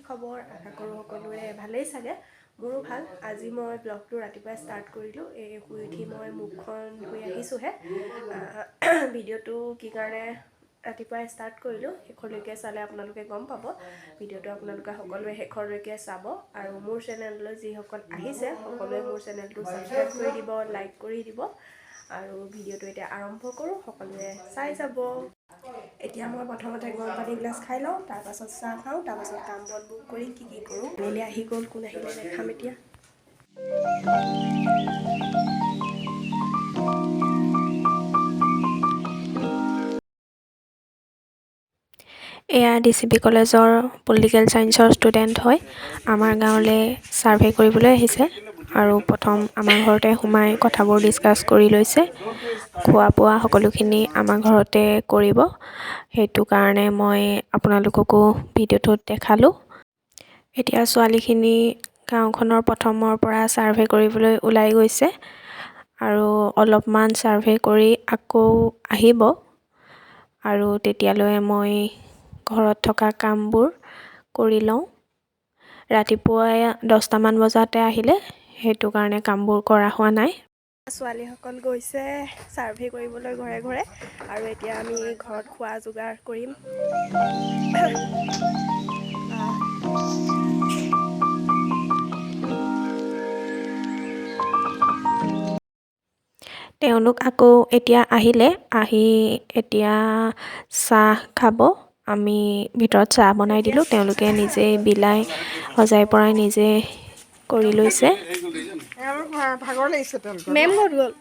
খবৰ আশা কৰোঁ সকলোৰে ভালেই চাগে মোৰো ভাল আজি মই ব্লগটো ৰাতিপুৱা ষ্টাৰ্ট কৰিলোঁ এই শুই উঠি মই মুখখন ধুই আহিছোঁহে ভিডিঅ'টো কি কাৰণে ৰাতিপুৱাই ষ্টাৰ্ট কৰিলোঁ শেষলৈকে চালে আপোনালোকে গম পাব ভিডিঅ'টো আপোনালোকে সকলোৱে শেষলৈকে চাব আৰু মোৰ চেনেললৈ যিসকল আহিছে সকলোৱে মোৰ চেনেলটো ছাবস্ক্ৰাইব কৰি দিব লাইক কৰি দিব আৰু ভিডিঅ'টো এতিয়া আৰম্ভ কৰোঁ সকলোৱে চাই যাব এতিয়া মই প্ৰথমতে গৰম পানী গিলাচ খাই লওঁ তাৰপাছত চাহ খাওঁ তাৰপাছত কাম বনবোৰ কৰি কি কৰোঁ মেলি আহি গ'ল কোন আহিলে দেখাম এতিয়া এয়া DCB কলেজৰ পলিটিকেল ছায়েন্সৰ ষ্টুডেণ্ট হয় আমাৰ গাঁৱলৈ ছাৰ্ভে কৰিবলৈ আহিছে আৰু প্ৰথম আমাৰ ঘৰতে সোমাই কথাবোৰ ডিছকাছ কৰি লৈছে খোৱা বোৱা সকলোখিনি আমাৰ ঘৰতে কৰিব সেইটো কাৰণে মই আপোনালোককো ভিডিঅ'টোত দেখালোঁ এতিয়া ছোৱালীখিনি গাঁওখনৰ প্ৰথমৰ পৰা ছাৰ্ভে কৰিবলৈ ওলাই গৈছে আৰু অলপমান ছাৰ্ভে কৰি আকৌ আহিব আৰু তেতিয়ালৈ মই ঘৰত থকা কামবোৰ কৰি লওঁ ৰাতিপুৱাই 10টামান বজাতে আহিলে সেইটো কাৰণে কামবোৰ কৰা হোৱা নাই ছোৱালীসকল গৈছে ছাৰ্ভে কৰিবলৈ ঘৰে ঘৰে আৰু এতিয়া আমি ঘৰত খোৱা যোগাৰ কৰিম তেওঁলোক আকৌ এতিয়া আহিলে আহি এতিয়া চাহ খাব আমি ভিতৰত চাহ বনাই দিলোঁ তেওঁলোকে নিজে বিলাই সজাই পৰাই নিজে কৰি লৈছে ভাগৰ লাগিছে মেম ক'ত গ'ল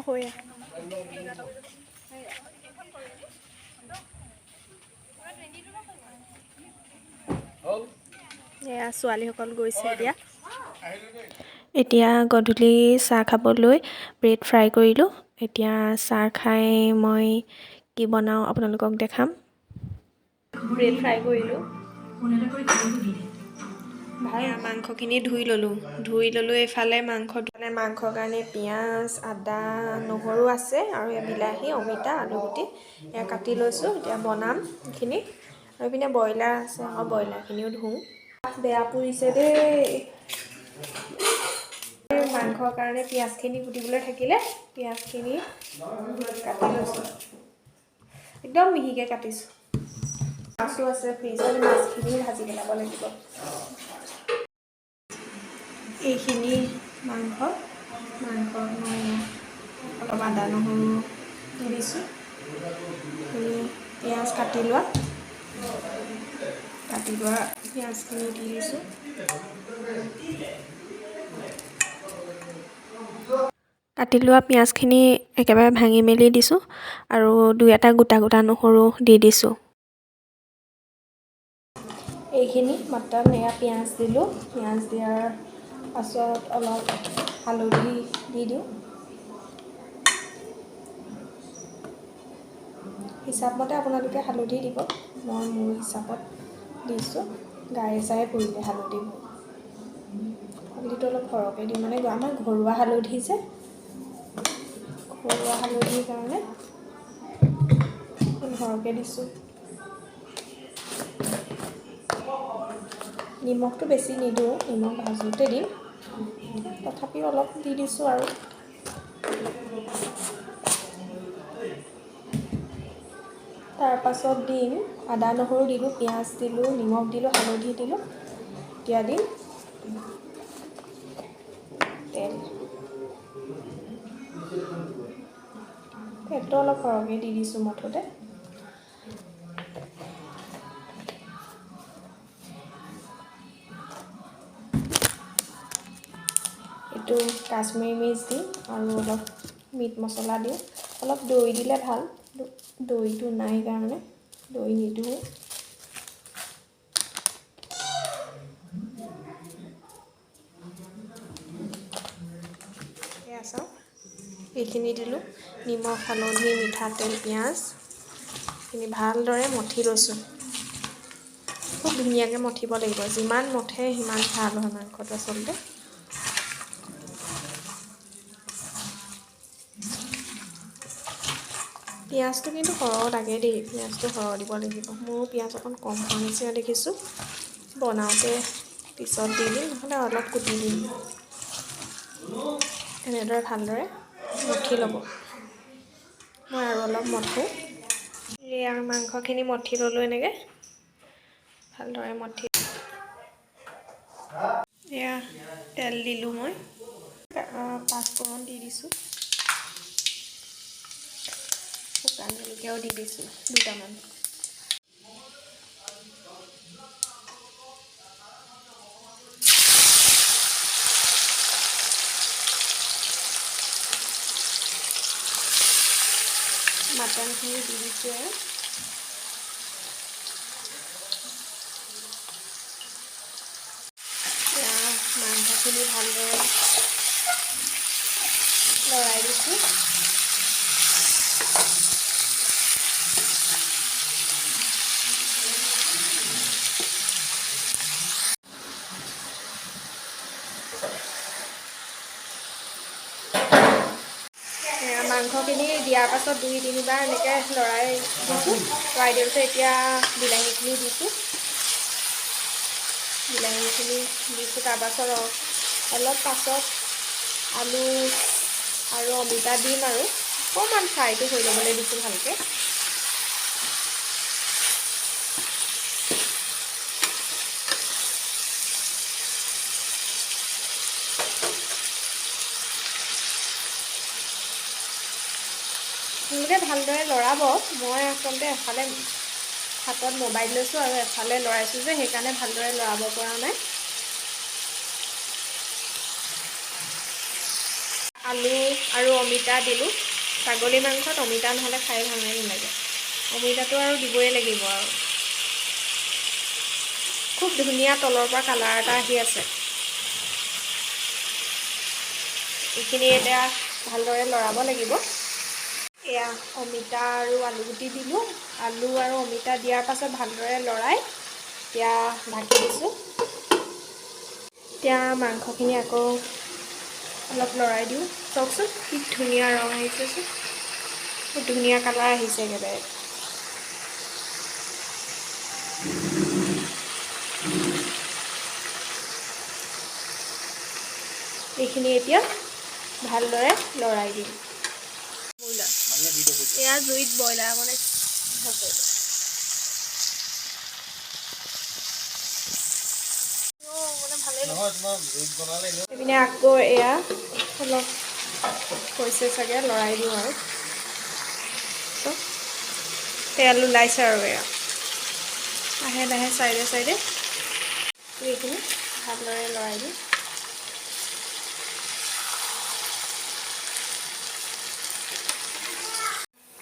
হৈ এয়া ছোৱালীসকল গৈছে এতিয়া গধূলি চাহ খাবলৈ ব্ৰেড ফ্ৰাই কৰিলোঁ এতিয়া চাহ খাই মই কি বনাওঁ আপোনালোকক দেখাম ব্ৰেড ফ্ৰাই কৰিলোঁ মাংসখিনি ধুই ল'লোঁ এইফালে মাংসৰ কাৰণে পিঁয়াজ আদা নহৰু আছে আৰু বিলাহী অমিতা আলুগুটি এয়া কাটি লৈছোঁ এতিয়া বনাম এইখিনি আৰু এইপিনে ব্ৰইলাৰ আছে আকৌ ব্ৰইলাৰখিনিও ধুওঁ বেয়া পুৰিছে দেই মাংসৰ কাৰণে পিঁয়াজখিনি কুটিবলৈ থাকিলে পিঁয়াজখিনি কাটি লৈছোঁ একদম মিহিকৈ কাটিছোঁ মাছো আছে ফ্ৰিজত মাছখিনি ভাজি পেলাব লাগিব এইখিনি মাংসত মই অলপ আদা নহৰু দি দিছোঁ পিঁয়াজ কাটি লোৱা পিঁয়াজখিনি দি দিছোঁ কাটি লোৱা পিঁয়াজখিনি একেবাৰে ভাঙি মেলি দিছোঁ আৰু দুই এটা গোটা গোটা নহৰু দি দিছোঁ এইখিনি মাত্ৰাত এয়া পিঁয়াজ দিলোঁ পিঁয়াজ দিয়াৰ পাছত অলপ হালধি দি দিওঁ হিচাপমতে আপোনালোকে হালধি দিব মই মোৰ হিচাপত দিছোঁ গায়ে চায়ে পৰিলে হালধিবোৰ হালধিটো অলপ সৰহকৈ দিওঁ মানে আমাৰ ঘৰুৱা হালধি যে ঘৰুৱা হালধিৰ কাৰণে সৰহকৈ দিছোঁ নিমখটো বেছি নিদিওঁ নিমখ ভাজোঁতে দিম তথাপিও অলপ দি দিছোঁ আৰু তাৰপাছত দিম আদা নহৰু দিলোঁ পিঁয়াজ দিলোঁ নিমখ দিলোঁ হালধি দিলোঁ এতিয়া দিম তেলটো অলপ সৰহকৈ দি দিছোঁ মুঠতে এইটো কাশ্মীৰী মিৰ্চ দিম আৰু অলপ মিট মছলা দিওঁ অলপ দৈ দিলে ভাল দৈটো নাই কাৰণে দৈ নিদিওঁ চাওঁ এইখিনি দিলোঁ নিমখ হালধি মিঠাতেল পিঁয়াজ এইখিনি ভালদৰে মঠি লৈছোঁ খুব ধুনীয়াকৈ মঠিব লাগিব যিমান মঠে সিমান ভাল হয় মাংসটো আচলতে পিঁয়াজটো কিন্তু সৰহ লাগে দেই, পিঁয়াজটো সৰহ দিব লাগিব। মোৰো পিঁয়াজ অকণ কম হোৱা নিচিনা দেখিছোঁ, বনাওঁতে পিছত দি দিম, নহ'লে অলপ কুটি দিম। এনেদৰে ভালদৰে মঠি ল'ব। মই আৰু অলপ মঠোঁ। এয়া মাংসখিনি মঠি ল'লোঁ এনেকৈ, ভালদৰে মঠি। এয়া তেল দিলোঁ মই, পাঁচফোৰণ দি দিছোঁ, শুকান জলকীয়াও দি দিছোঁ দুটামান। মাটনখিনি দি দিছোঁ আৰু মাংসখিনি ভালদৰে লৰাই দিছোঁ। মাংসখিনি দিয়াৰ পাছত 2-3বাৰ এনেকৈ লৰাই দিছোঁ। লৰাই দিয়াৰ পিছত এতিয়া বিলাহীখিনি দিছোঁ। তাৰপাছত অলপ পাছত আলু আৰু অমিতা দিম আৰু অকণমান ফ্ৰাইটো হৈ ল'বলৈ দিছোঁ ভালকৈ। আপোনালোকে ভালদৰে লৰাব। মই আচলতে এফালে হাতত মোবাইল লৈছোঁ আৰু এফালে লৰাইছোঁ যে, সেইকাৰণে ভালদৰে লৰাব পৰা নাই। আলু আৰু অমিতা দিলোঁ। ছাগলী মাংসত অমিতা নহ'লে খাই ভাল নালাগে। অমিতাটো আৰু দিবই লাগিব আৰু। খুব ধুনীয়া তলৰ পৰা কালাৰ এটা আহি আছে। এইখিনি এতিয়া ভালদৰে লৰাব লাগিব। এয়া অমিতা আৰু আলুগুটি দিলোঁ। আলু আৰু অমিতা দিয়াৰ পাছত ভালদৰে লৰাই এতিয়া ঢাকি দিছোঁ। এতিয়া মাংসখিনি আকৌ অলপ লৰাই দিওঁ। চাওকচোন কি ধুনীয়া ৰং আহিছে চোন, বহুত ধুনীয়া কালাৰ আহিছে একেবাৰে। এইখিনি এতিয়া ভালদৰে লৰাই দিম। এয়া জুইত ব্ৰইলাৰ বনাইছোঁ। এইপিনে আকৌ এয়া অলপ হৈছে চাগে, লৰাই দিওঁ আৰু তেল ওলাইছে আৰু এয়া লাহে লাহে চাইডে চাইডে এইখিনি ভালদৰে লৰাই দিওঁ।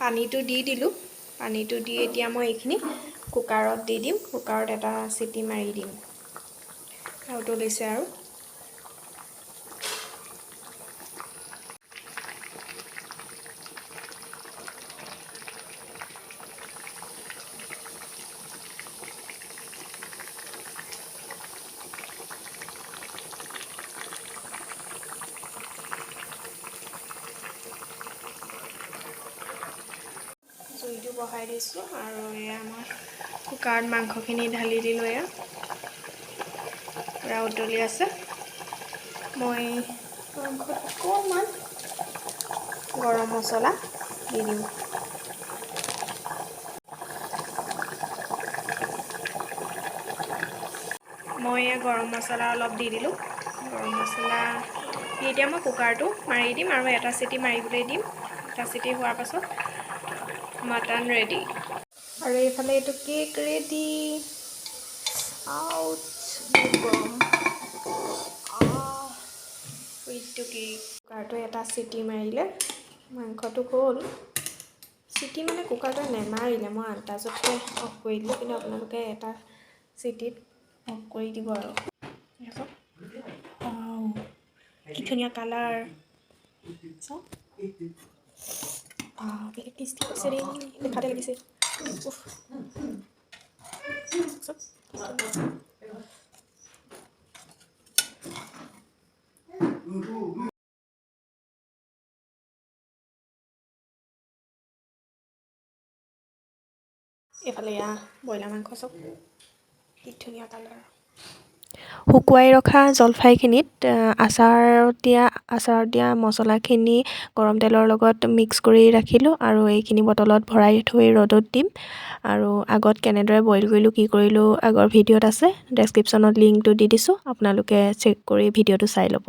পানীটো দি দিলোঁ। পানীটো দি এতিয়া মই এইখিনি কুকাৰত দি দিম। কুকাৰত এটা চিটি মাৰি দিম আৰু উতলিছে আৰু। জুইটো বহাই দিছোঁ আৰু এয়া মই কুকাৰত মাংসখিনি ঢালি দিলোঁ। এয়া পূৰা উতলি আছে। মই মাংসত অকণমান গৰম মছলা দি দিওঁ। মই এয়া গৰম মছলা অলপ দি দিলোঁ। গৰম মছলা দি এতিয়া মই কুকাৰটো মাৰি দিম আৰু এটা চিটি মাৰিবলৈ দিম। এটা চিটি হোৱাৰ পাছত মাটন ৰেডি। আৰু এইফালে এইটো কেক ৰেডি। আউট বহুত গৰম। উইথটো কেক। কুকাৰটো এটা চিটি মাৰিলে মাংসটো হ'ল। চিটি মানে কুকাৰটোৱে নেমাৰিলে, মই আন্দাজতহে অফ কৰি দিলোঁ, কিন্তু আপোনালোকে এটা চিটিত অফ কৰি দিব আৰু। কি ধুনীয়া কালাৰ চাওক। বেলেগ টেষ্টি হৈছে দেই, দেখাতে লাগিছে। এইফালে এয়া ব্ৰইলাৰ মাংস চব কি ধুনীয়া কালাৰ। শুকুৱাই ৰখা জলফাইখিনিত আচাৰত দিয়া মছলাখিনি গৰম তেলৰ লগত মিক্স কৰি ৰাখিলোঁ আৰু এইখিনি বটলত ভৰাই থৈ ৰ'দত দিম। আৰু আগত কেনেদৰে বইল কৰিলোঁ কি কৰিলোঁ আগৰ ভিডিঅ'ত আছে, ডেছক্ৰিপশ্যনত লিংকটো দি দিছোঁ, আপোনালোকে চেক কৰি ভিডিঅ'টো চাই ল'ব।